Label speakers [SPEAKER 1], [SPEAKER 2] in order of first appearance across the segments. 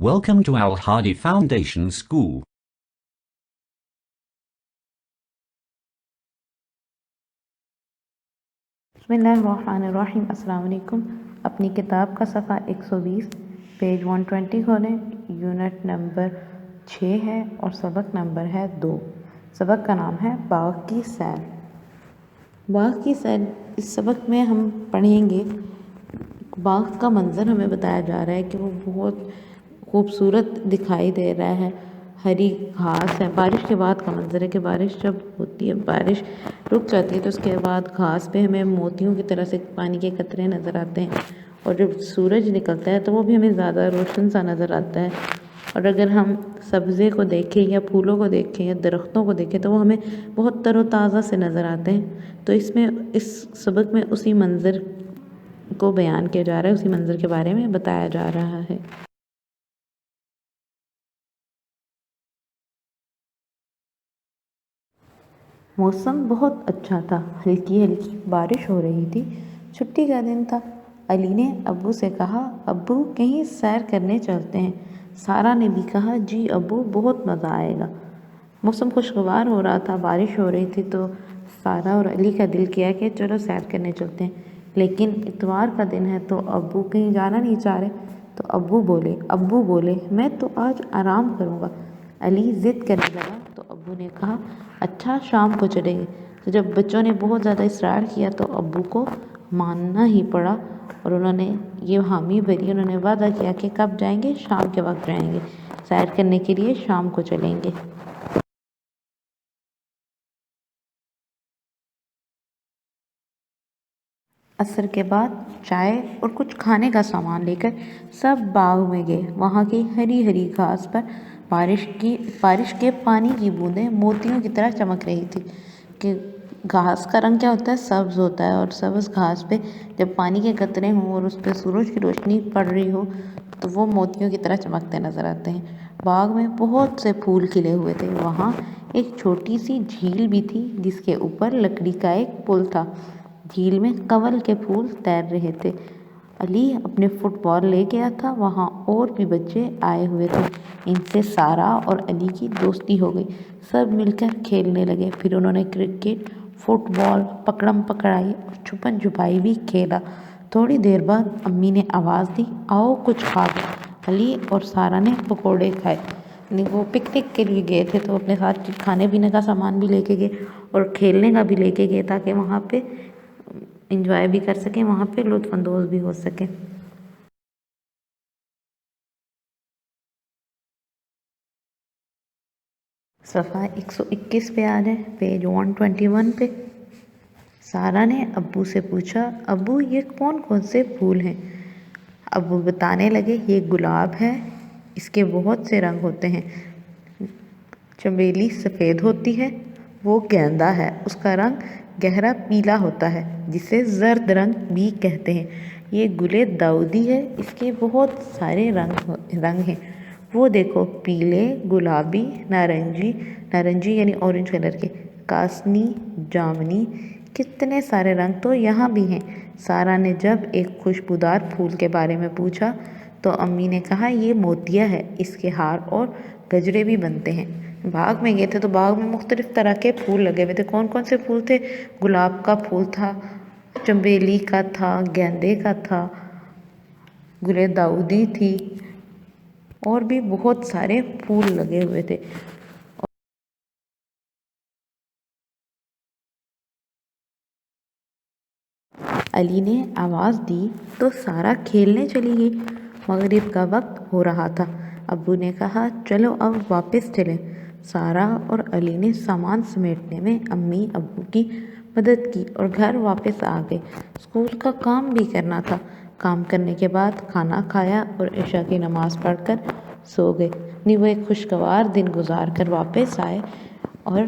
[SPEAKER 1] Welcome to Al Hadi Foundation School.
[SPEAKER 2] बिस्मिल्लाहिर्रहमानिर्रहीम। अस्सलाम वालेकुम। अपनी किताब का सफ़ा 120 पेज 120 खोलें। यूनिट नंबर 6 है और सबक नंबर है 2। सबक का नाम है बाग की सैर। बाग की सैर, इस सबक में हम पढ़ेंगे बाग का मंज़र हमें बताया जा रहा है कि वो बहुत खूबसूरत दिखाई दे रहा है। हरी घास है। बारिश के बाद का मंज़र है कि बारिश जब होती है, बारिश रुक जाती है तो उसके बाद घास पे हमें मोतियों की तरह से पानी के कतरे नज़र आते हैं, और जब सूरज निकलता है तो वो भी हमें ज़्यादा रोशन सा नज़र आता है। और अगर हम सब्ज़े को देखें या फूलों को देखें या दरख्तों को देखें तो वो हमें बहुत तरोताज़ा से नज़र आते हैं। तो इस सबक में उसी मंज़र को बयान किया जा रहा है, उसी मंज़र के बारे में बताया जा रहा है। मौसम बहुत अच्छा था। हल्की हल्की बारिश हो रही थी। छुट्टी का दिन था। अली ने अब्बू से कहा, अब्बू कहीं सैर करने चलते हैं। सारा ने भी कहा, जी अब्बू, बहुत मज़ा आएगा। मौसम खुशगवार हो रहा था, बारिश हो रही थी, तो सारा और अली का दिल किया कि चलो सैर करने चलते हैं। लेकिन इतवार का दिन है तो अब्बू कहीं जाना नहीं चाह रहे। तो अब्बू बोले मैं तो आज आराम करूँगा। अली ज़िद करने लगा तो अब्बू ने कहा, अच्छा शाम को चलेंगे। तो जब बच्चों ने बहुत ज़्यादा इसरार किया तो अब्बू को मानना ही पड़ा, और उन्होंने ये हामी भरी, उन्होंने वादा किया कि कब जाएंगे, शाम के वक्त जाएंगे सैर करने के लिए, शाम को चलेंगे। असर के बाद चाय और कुछ खाने का सामान लेकर सब बाग में गए। वहाँ की हरी हरी घास पर बारिश के पानी की बूंदें मोतियों की तरह चमक रही थी। कि घास का रंग क्या होता है, सब्ज़ होता है, और सब्ज़ घास पे जब पानी के कतरे हों और उस पर सूरज की रोशनी पड़ रही हो तो वो मोतियों की तरह चमकते नज़र आते हैं। बाग में बहुत से फूल खिले हुए थे। वहाँ एक छोटी सी झील भी थी जिसके ऊपर लकड़ी का एक पुल था। झील में कंवल के फूल तैर रहे थे। अली अपने फुटबॉल ले गया था। वहाँ और भी बच्चे आए हुए थे। इनसे सारा और अली की दोस्ती हो गई। सब मिलकर खेलने लगे। फिर उन्होंने क्रिकेट, फुटबॉल, पकड़म पकड़ाई और छुपन छुपाई भी खेला। थोड़ी देर बाद अम्मी ने आवाज़ दी, आओ कुछ खा लो। अली और सारा ने पकौड़े खाए। वो पिकनिक के लिए गए थे तो अपने साथ खाने पीने का सामान भी लेके गए और खेलने का भी लेके गए, ताकि वहाँ पे इंजॉय भी कर सकें, वहाँ पे लुत्फ़अंदोज़ भी हो सकें। सफ़ा 121 पे आ जाए, पेज 121 पे। सारा ने अब्बू से पूछा, अब्बू ये कौन कौन से फूल हैं? अब्बू बताने लगे, ये गुलाब है, इसके बहुत से रंग होते हैं। चमेली सफ़ेद होती है, वो गेंदा है, उसका रंग गहरा पीला होता है जिसे जर्द रंग भी कहते हैं। ये गुले दाऊदी है, इसके बहुत सारे रंग हैं। वो देखो, पीले, गुलाबी, नारंगी यानी ऑरेंज कलर के, कासनी, जामनी, कितने सारे रंग तो यहाँ भी हैं। सारा ने जब एक खुशबूदार फूल के बारे में पूछा तो अम्मी ने कहा, ये मोतिया है, इसके हार और गजरे भी बनते हैं। बाग में गए थे तो बाग में मुख्तलिफ तरह के फूल लगे हुए थे। कौन कौन से फूल थे? गुलाब का फूल था, चमेली का था, गेंदे का था, गुले दाऊदी थी, और भी बहुत सारे फूल लगे हुए थे। अली ने आवाज़ दी तो सारा खेलने चली गई। मगरिब का वक्त हो रहा था। अब्बू ने कहा, चलो अब वापस चलें। सारा और अली ने सामान समेटने में अम्मी अब्बू की मदद की और घर वापस आ गए। स्कूल का काम भी करना था। काम करने के बाद खाना खाया और इशा की नमाज़ पढ़कर सो गए। नहीं, वो एक खुशगवार दिन गुजार कर वापस आए और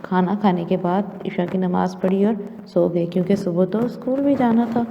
[SPEAKER 2] खाना खाने के बाद इशा की नमाज़ पढ़ी और सो गए, क्योंकि सुबह तो स्कूल भी जाना था।